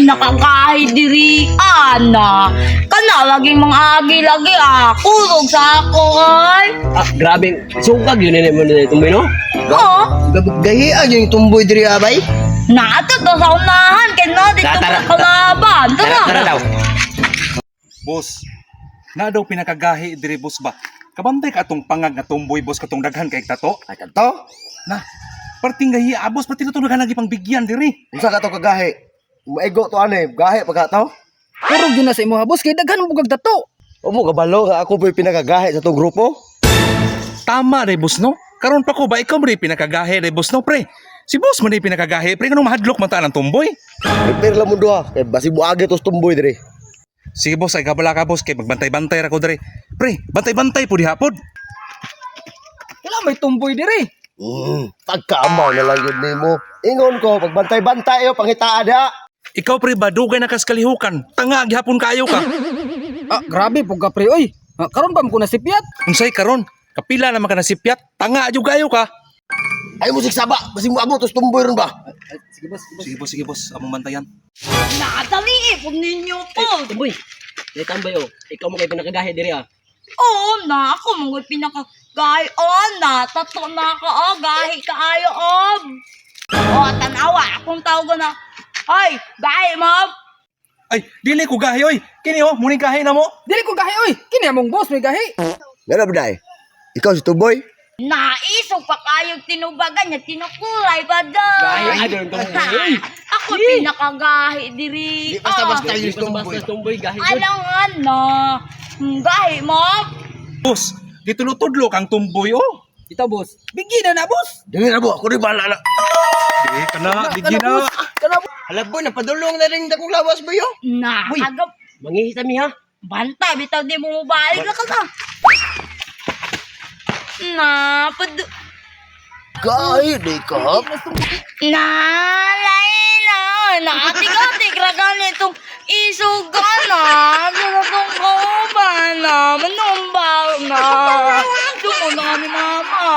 pinakakahi diri ana. Kana laging mga agi-lagi kulog sa ako ay. Grabe, sugag yun mo na tumboy, no? Oh, Gahian yung tumboy diri abay. nato to sa unahan kay na dito Tara, kalaban. Tara daw. Boss, na daw pinakagahi diri boss ba? Kabantay ka atong pangag nga tumboy boss katong daghan kay tato. Ay kanto. Na, parting gahi boss, pati na daghan lagi pang bigyan diri. Unsa ka to kagahi? Maigo to ane, gahi pagka to. Puro gyud na sa imo boss kay daghan mo kag dato. Umo kabalo nga ako po'y pinakagahi sa tong grupo. Tama re boss no. Karon pa ko ba ikaw man pinakagahi re boss no pre? Si boss man pinakagahi pre kanang mahadlok man ta ng tumboy. Repair lang mo duha, kay basi buage tos tumboy diri. Sige boss, ay kabala ka boss kay magbantay-bantay ra ko diri. Pre, bantay-bantay po diha pod. Wala may tumboy diri. Pagkaamaw na lang yun nimo. Ingon ko, pagbantay-bantay yo pangitaan ha. Ikaw pre ba dugay na kas kalihukan. Tanga gihapon kaayo ka. Grabe pug ka pre oy. Karon pa mo ko nasipyat. Unsay karon? Kapila naman ka nasipyat. Tanga jud kayo ka. Ay musik saba, basi mo amo tos tumboy ron ba? Sige boss, among bantayan. Nadali pug ninyo po. Tumboy. Dili tambay oh. Ikaw mo kay pinakagahi diri ah. Oo na ako mga pinakagahi na tato na ka gahi kaayo tanawa akong tawag na. Ay, gahi mo. Ay, dili ko gahi oy. Kini oh, muning gahi na mo. Dili ko gahi oy. Kini among boss may gahi. Ngano ba day? Ikaw si tumboy? Naisog pa kayong tinubagan niya, tinukulay pa daw. Gahi adon tumboy. Ako pinakagahi diri. Basta-basta yung tumboy. Basta tumboy gahi jud. Alangan na. Gahi mo. Boss, gitulutudlo kang tumboy oh. Ito boss. Bigyan na boss. Dili na mo, ako rin bahala na. Eh, kana, bigyan na. Hala boy, napadulong na rin akong lawas ba yo? Na, agap. Mangihita mi ha. Bantay, bitaw di mo mabalik na ka ka. Na, Gahi, di ka. Nalay na. Nakatig-atig ragan itong isugan na. Sinatong kauban na. Manumbaw na. Doon na kami mama.